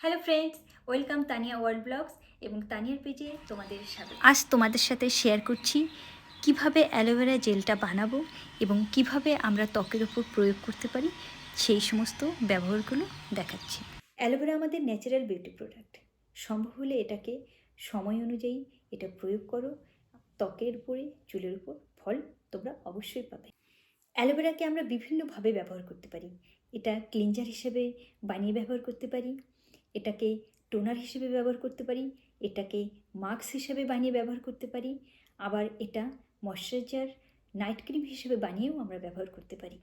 Hello friends, welcome Tania world blogs এবং তানিয়ার পেজে তোমাদের স্বাগত। আজ তোমাদের সাথে শেয়ার করছি কিভাবে অ্যালোভেরা জেলটা বানাবো এবং কিভাবে আমরা ত্বকের উপর প্রয়োগ করতে পারি সেই সমস্ত ব্যবহারগুলো দেখাচ্ছি। অ্যালোভেরা আমাদের ন্যাচারাল বিউটি প্রোডাক্ট। সম্ভব হলে এটাকে সময় অনুযায়ী এটা প্রয়োগ করো, ত্বকের উপরে চুলের উপর ফল তোমরা অবশ্যই পাবে। অ্যালোভেরাকে আমরা বিভিন্নভাবে ব্যবহার করতে পারি। এটা ক্লিনজার হিসেবে বানিয়ে ব্যবহার করতে পারি, এটাকে টোনার হিসেবে ব্যবহার করতে পারি, এটাকে মাস্ক হিসেবে বানিয়ে ব্যবহার করতে পারি, আবার এটা ময়শ্চারাইজার নাইট ক্রিম হিসেবে বানিয়েও আমরা ব্যবহার করতে পারি।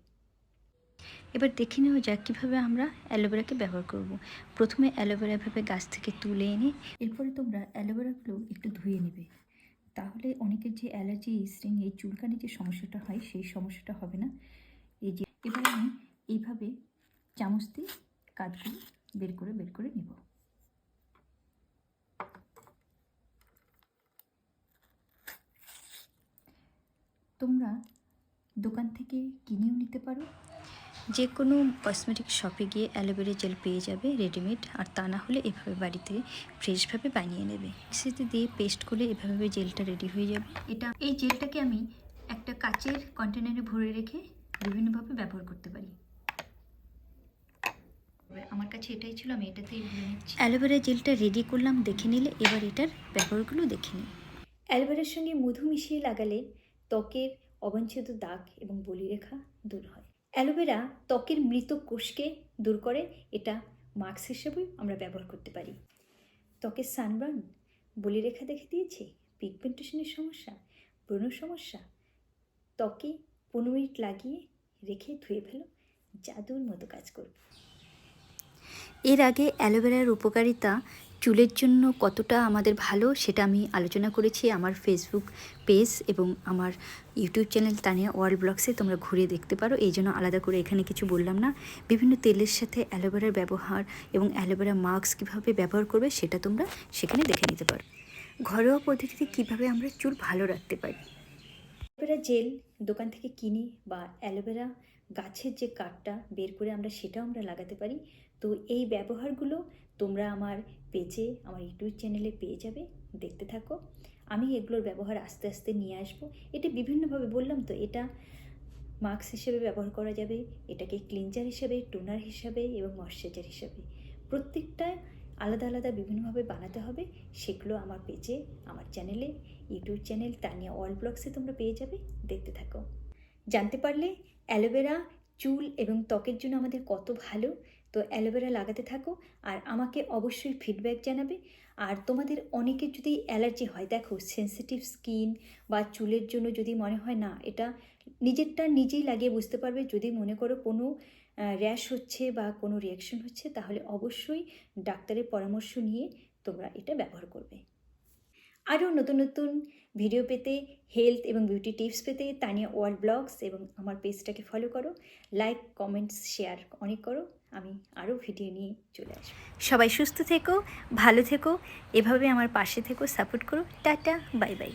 এবার দেখে নেওয়া যাক কীভাবে আমরা অ্যালোভেরাকে ব্যবহার করব। প্রথমে অ্যালোভেরা এভাবে গাছ থেকে তুলে এনে এরপরে তোমরা অ্যালোভেরাগুলো একটু ধুয়ে নেবে। তাহলে অনেকের যে অ্যালার্জি স্ট্রিং এই চুলকানি যে সমস্যাটা হয় সেই সমস্যাটা হবে না। এই যে এবার আমি এইভাবে চামচ দিয়ে কাঠগুলো বের করে নেব। তোমরা দোকান থেকে কিনেও নিতে পারো, যে কোনো কসমেটিক শপে গিয়ে অ্যালোভেরা জেল পেয়ে যাবে রেডিমেড, আর তা না হলে এভাবে বাড়িতে ফ্রেশভাবে বানিয়ে নেবে। মিক্সিতে দিয়ে পেস্ট করলে এভাবে জেলটা রেডি হয়ে যাবে। এই জেলটাকে আমি একটা কাচের কন্টেনারে ভরে রেখে বিভিন্নভাবে ব্যবহার করতে পারি। আমার কাছে এটাই ছিল, আমি এটাতেই ভরে নিচ্ছি। অ্যালোভেরা জেলটা রেডি করলাম, দেখে নিলে এবার এটার ব্যবহারগুলো দেখে নিই। অ্যালোভেরার সঙ্গে মধু মিশিয়ে লাগালে ত্বকের অবাঞ্ছিত দাগ এবং বলিরেখা দূর হয়। অ্যালোভেরা ত্বকের মৃত কোষকে দূর করে, এটা মাস্ক হিসেবেও আমরা ব্যবহার করতে পারি। ত্বকের সানবার্ন, বলিরেখা দেখে দিয়েছে, পিগমেন্টেশনের সমস্যা, ব্রণ সমস্যা, ত্বকে 15 মিনিট লাগিয়ে রেখে ধুয়ে ফেলো, জাদুর মতো কাজ করবে। এর আগে অ্যালোভেরার উপকারিতা চুলের জন্য কতটা আমাদের ভালো সেটা আমি আলোচনা করেছি আমার ফেসবুক পেজ এবং আমার ইউটিউব চ্যানেল তানিয়া ওয়ার্ল্ড ব্লগসে, তোমরা ঘুরে দেখতে পারো। এই জন্য আলাদা করে এখানে কিছু বললাম না। বিভিন্ন তেলের সাথে অ্যালোভেরার ব্যবহার এবং অ্যালোভেরা মাস্ক কীভাবে ব্যবহার করবে সেটা তোমরা সেখানে দেখে নিতে পারো। ঘরোয়া পদ্ধতিতে কীভাবে আমরা চুল ভালো রাখতে পারি। অ্যালোভেরা জেল দোকান থেকে কিনি বা অ্যালোভেরা গাছের যে কাঠটা বের করে সেটাও আমরা লাগাতে পারি। তো এই ব্যবহারগুলো তোমরা আমার পেজে, আমার ইউটিউব চ্যানেলে পেয়ে যাবে, দেখতে থাকো। আমি এগুলোর ব্যবহার আস্তে আস্তে নিয়ে আসবো। এটা বিভিন্নভাবে বললাম তো, এটা মাস্ক হিসেবে ব্যবহার করা যাবে, এটাকে ক্লিনজার হিসেবে, টোনার হিসাবে এবং ময়শ্চারাইজার হিসাবে, প্রত্যেকটা আলাদা আলাদা বিভিন্নভাবে বানাতে হবে। সেগুলো আমার পেজে, আমার চ্যানেলে, ইউটিউব চ্যানেল তানিয়া ওয়ার্ল্ড ব্লগসে তোমরা পেয়ে যাবে, দেখতে থাকো। জানতে পারলে অ্যালোভেরা চুল এবং ত্বকের জন্য আমাদের কত ভালো। তো অ্যালোভেরা লাগাতে থাকো আর আমাকে অবশ্যই ফিডব্যাক জানাবে। আর তোমাদের অনেকের যদি অ্যালার্জি হয়, দেখো সেনসিটিভ স্কিন বা চুলের জন্য যদি মনে হয় না, এটা নিজেরটা নিজেই লাগিয়ে বুঝতে পারবে। যদি মনে করো কোনো র্যাশ হচ্ছে বা কোনো রিয়াকশন হচ্ছে, তাহলে অবশ্যই ডাক্তারের পরামর্শ নিয়ে তোমরা এটা ব্যবহার করবে। আরও নতুন নতুন ভিডিও পেতে, হেলথ এবং বিউটি টিপস পেতে তানিয়া ওয়ার্ল্ড ব্লগস এবং আমার পেজটাকে ফলো করো, লাইক কমেন্টস শেয়ার অনেক করো। আমি আরও ভিডিও নিয়ে চলে আসবো। সবাই সুস্থ থেকো, ভালো থেকো, এভাবে আমার পাশে থেকো, সাপোর্ট করো। Tata, bye bye.